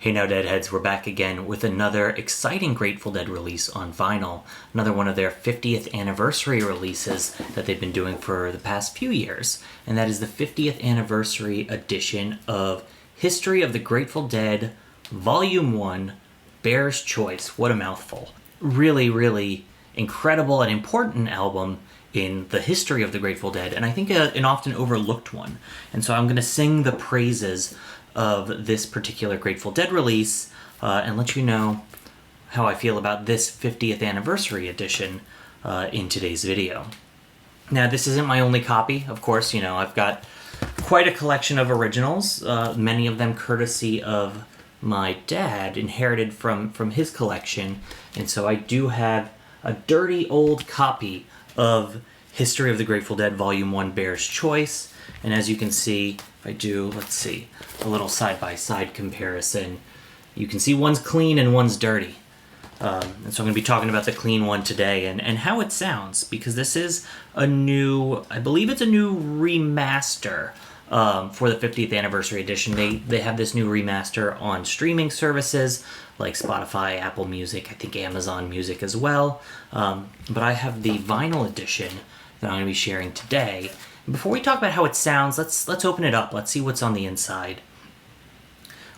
Hey now Deadheads, we're back again with another exciting Grateful Dead release on vinyl. Another one of their 50th anniversary releases that they've been doing for the past few years. And that is the 50th anniversary edition of History of the Grateful Dead, Volume 1, Bear's Choice. What a mouthful. Really incredible and important album in the history of the Grateful Dead, and I think an often overlooked one. And so I'm going to sing the praises of this particular Grateful Dead release and let you know how I feel about this 50th anniversary edition in today's video. Now, this isn't my only copy, of course. You know, I've got quite a collection of originals, many of them courtesy of my dad, inherited from his collection, and so I do have a dirty old copy of History of the Grateful Dead Volume 1 Bear's Choice. And as you can see, if I do, let's see, a little side-by-side comparison, you can see one's clean and one's dirty. And so I'm going to be talking about the clean one today and how it sounds, because this is a new, I believe it's a new remaster for the 50th anniversary edition. They have this new remaster on streaming services like Spotify, Apple Music, I think Amazon Music as well. But I have the vinyl edition that I'm going to be sharing today. Before we talk about how it sounds, let's open it up. Let's see what's on the inside.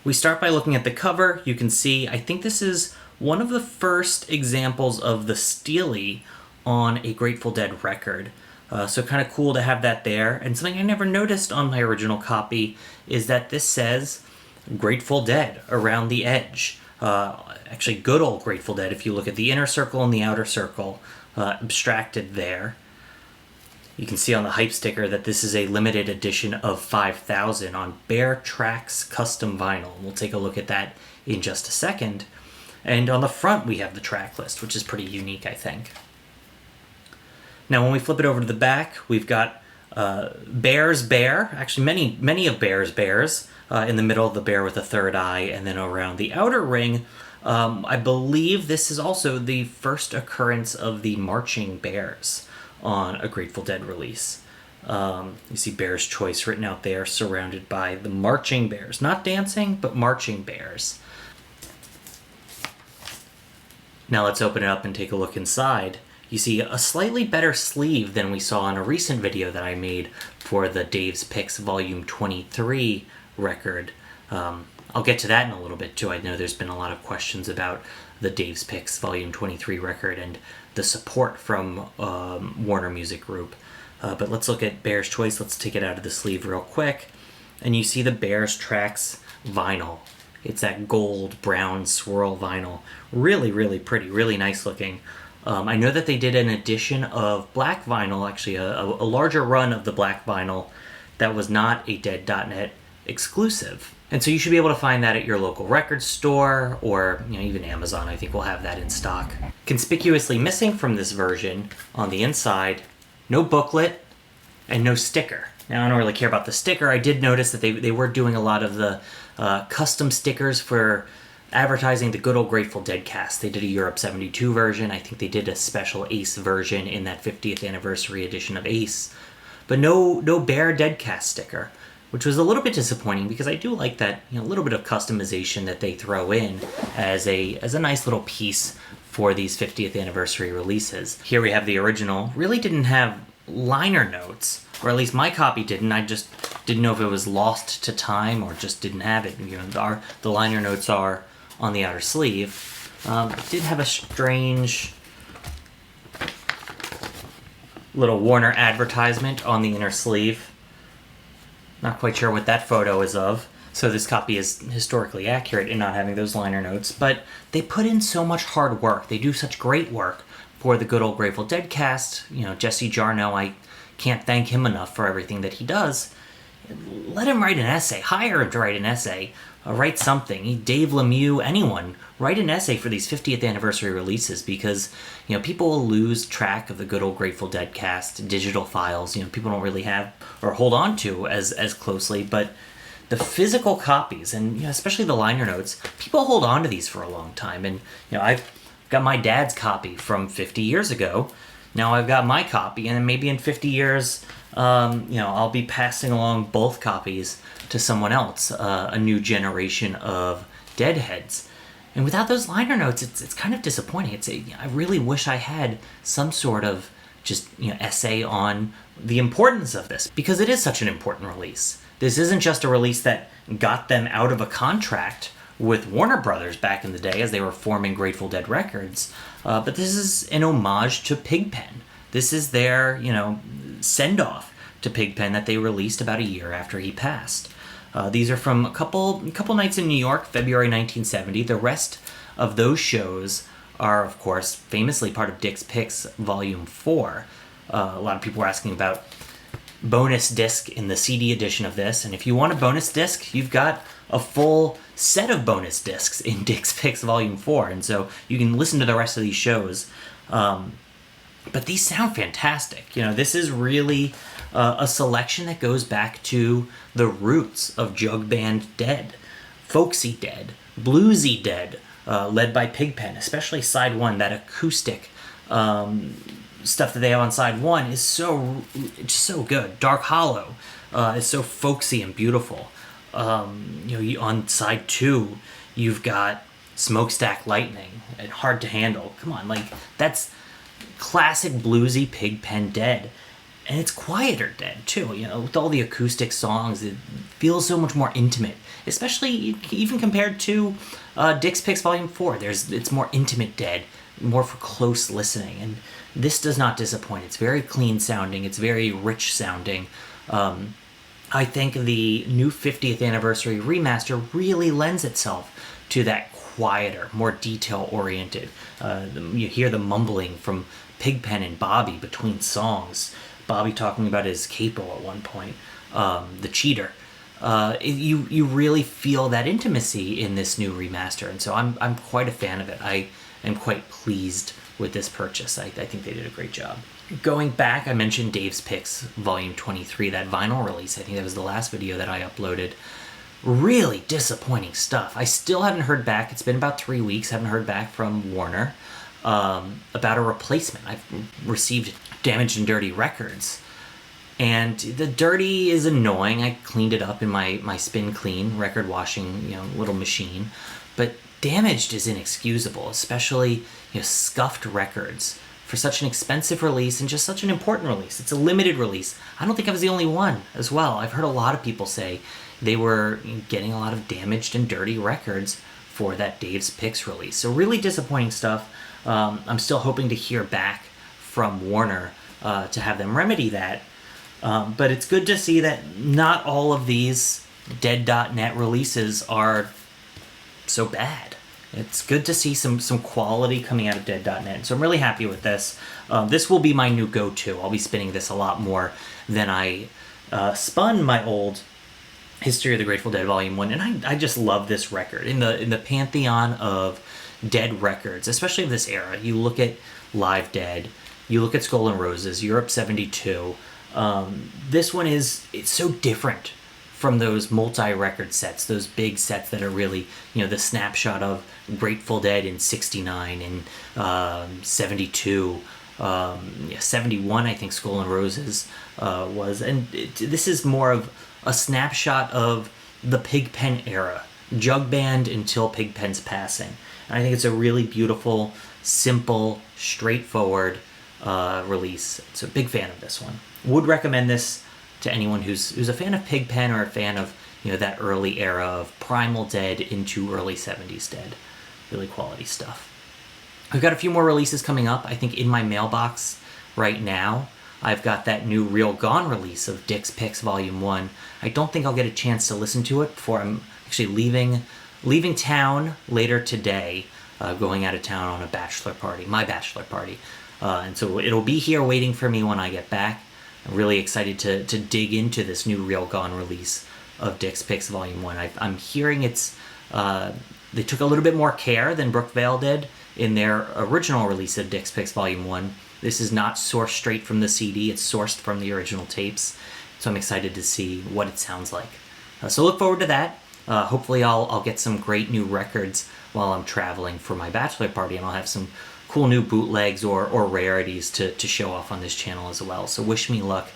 We start by looking at the cover. You can see, I think this is one of the first examples of the Steely on a Grateful Dead record. So kind of cool to have that there. And something I never noticed on my original copy is that this says Grateful Dead around the edge. Actually, good old Grateful Dead, if you look at the inner circle and the outer circle, abstracted there. You can see on the hype sticker that this is a limited edition of 5,000 on Bear Tracks custom vinyl. We'll take a look at that in just a second. And on the front we have the track list, which is pretty unique, I think. Now when we flip it over to the back, we've got Bear's Bear, actually many of Bear's Bears, in the middle of the bear with a third eye, and then around the outer ring, I believe this is also the first occurrence of the Marching Bears on a Grateful Dead release. You see Bear's Choice written out there, surrounded by the Marching Bears. Not dancing, but Marching Bears. Now let's open it up and take a look inside. You see a slightly better sleeve than we saw in a recent video that I made for the Dave's Picks Volume 23 record. I'll get to that in a little bit too. I know there's been a lot of questions about the Dave's Picks Volume 23 record and the support from Warner Music Group. But let's look at Bear's Choice. Let's take it out of the sleeve real quick. And you see the Bear's Tracks vinyl. It's that gold brown swirl vinyl. Really pretty, really nice looking. I know that they did an edition of black vinyl, actually a larger run of the black vinyl that was not a Dead.net exclusive. And so you should be able to find that at your local record store, or even Amazon. I think will have that in stock. Conspicuously missing from this version on the inside, no booklet and no sticker. Now I don't really care about the sticker. I did notice that they were doing a lot of the custom stickers for advertising the good old Grateful Dead cast. They did a Europe 72 version. I think they did a special Ace version in that 50th anniversary edition of Ace. But no Bear Deadcast sticker, which was a little bit disappointing because I do like that little bit of customization that they throw in as a nice little piece for these 50th anniversary releases. Here we have the original. Really didn't have liner notes, or at least my copy didn't. I just didn't know if it was lost to time or just didn't have it. The liner notes are on the outer sleeve. It did have a strange little Warner advertisement on the inner sleeve. Not quite sure what that photo is of, so this copy is historically accurate in not having those liner notes, but they put in so much hard work. They do such great work for the good old Grateful Dead cast. Jesse Jarno, I can't thank him enough for everything that he does. Let him write an essay. Hire him to write an essay. Write something. Dave Lemieux, anyone. Write an essay for these 50th anniversary releases, because people will lose track of the good old Grateful Dead cast digital files. People don't really have or hold on to as closely, but the physical copies, and especially the liner notes, people hold on to these for a long time. And I've got my dad's copy from 50 years ago. Now I've got my copy, and then maybe in 50 years, I'll be passing along both copies to someone else, a new generation of Deadheads. And without those liner notes, it's kind of disappointing. I really wish I had some sort of just essay on the importance of this, because it is such an important release. This isn't just a release that got them out of a contract with Warner Brothers back in the day as they were forming Grateful Dead Records, but this is an homage to Pigpen. This is their send-off to Pigpen that they released about a year after he passed. These are from a couple nights in New York, February 1970. The rest of those shows are, of course, famously part of Dick's Picks Volume 4. A lot of people were asking about bonus disc in the CD edition of this, and if you want a bonus disc, you've got a full set of bonus discs in Dick's Picks Volume 4, and so you can listen to the rest of these shows. But these sound fantastic. This is really a selection that goes back to the roots of jug band Dead, folksy Dead, bluesy Dead, led by Pigpen, especially side 1. That acoustic stuff that they have on side 1 is so good. Dark Hollow is so folksy and beautiful. On side 2, you've got Smokestack Lightning and Hard to Handle. Come on, that's classic bluesy Pigpen Dead. And it's quieter Dead, too. With all the acoustic songs, it feels so much more intimate. Especially even compared to Dick's Picks Volume 4. It's more intimate Dead, more for close listening. And this does not disappoint. It's very clean sounding. It's very rich sounding. I think the new 50th anniversary remaster really lends itself to that quieter, more detail-oriented. You hear the mumbling from Pigpen and Bobby between songs. Bobby talking about his capo at one point, the cheater. You really feel that intimacy in this new remaster, and so I'm quite a fan of it. I am quite pleased with this purchase. I think they did a great job. Going back, I mentioned Dave's Picks Volume 23, that vinyl release. I think that was the last video that I uploaded. Really disappointing stuff. I still haven't heard back. It's been about 3 weeks. Haven't heard back from Warner about a replacement. I've received Damaged and Dirty Records, and the dirty is annoying. I cleaned it up in my Spin Clean record washing little machine, but Damaged is inexcusable, especially scuffed records for such an expensive release and just such an important release. It's a limited release. I don't think I was the only one as well. I've heard a lot of people say they were getting a lot of Damaged and Dirty Records for that Dave's Picks release. So really disappointing stuff. I'm still hoping to hear back from Warner to have them remedy that. But it's good to see that not all of these Dead.net releases are so bad. It's good to see some quality coming out of Dead.net. So I'm really happy with this. This will be my new go-to. I'll be spinning this a lot more than I spun my old History of the Grateful Dead Volume 1. And I just love this record. In the pantheon of Dead records, especially of this era, you look at Live Dead, you look at Skull and Roses, Europe 72. This one it's so different from those multi-record sets, those big sets that are really, the snapshot of Grateful Dead in 69 and 72, 71, I think Skull and Roses was. And this is more of a snapshot of the Pigpen era, jug band until Pigpen's passing. And I think it's a really beautiful, simple, straightforward release. So big fan of this one. Would recommend this to anyone who's a fan of Pigpen or a fan of that early era of Primal Dead into early 70s Dead. Really quality stuff. I've got a few more releases coming up. I think in my mailbox right now, I've got that new Real Gone release of Dick's Picks Volume 1. I don't think I'll get a chance to listen to it before I'm actually leaving town later today, going out of town on my bachelor party. And so it'll be here waiting for me when I get back. I'm really excited to dig into this new Real Gone release of Dick's Picks Volume 1. I'm hearing they took a little bit more care than Brookvale did in their original release of Dick's Picks Volume 1. This is not sourced straight from the CD, it's sourced from the original tapes. So I'm excited to see what it sounds like. So look forward to that. Hopefully I'll get some great new records while I'm traveling for my bachelor party, and I'll have some cool new bootlegs or rarities to show off on this channel as well. So wish me luck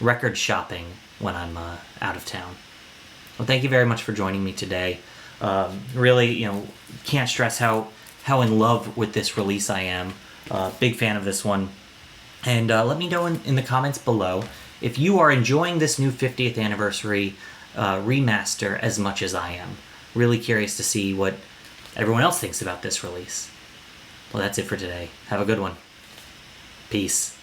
record shopping when I'm out of town. Well, thank you very much for joining me today. Really, can't stress how in love with this release I am. Big fan of this one. And let me know in the comments below if you are enjoying this new 50th anniversary remaster as much as I am. Really curious to see what everyone else thinks about this release. Well, that's it for today. Have a good one. Peace.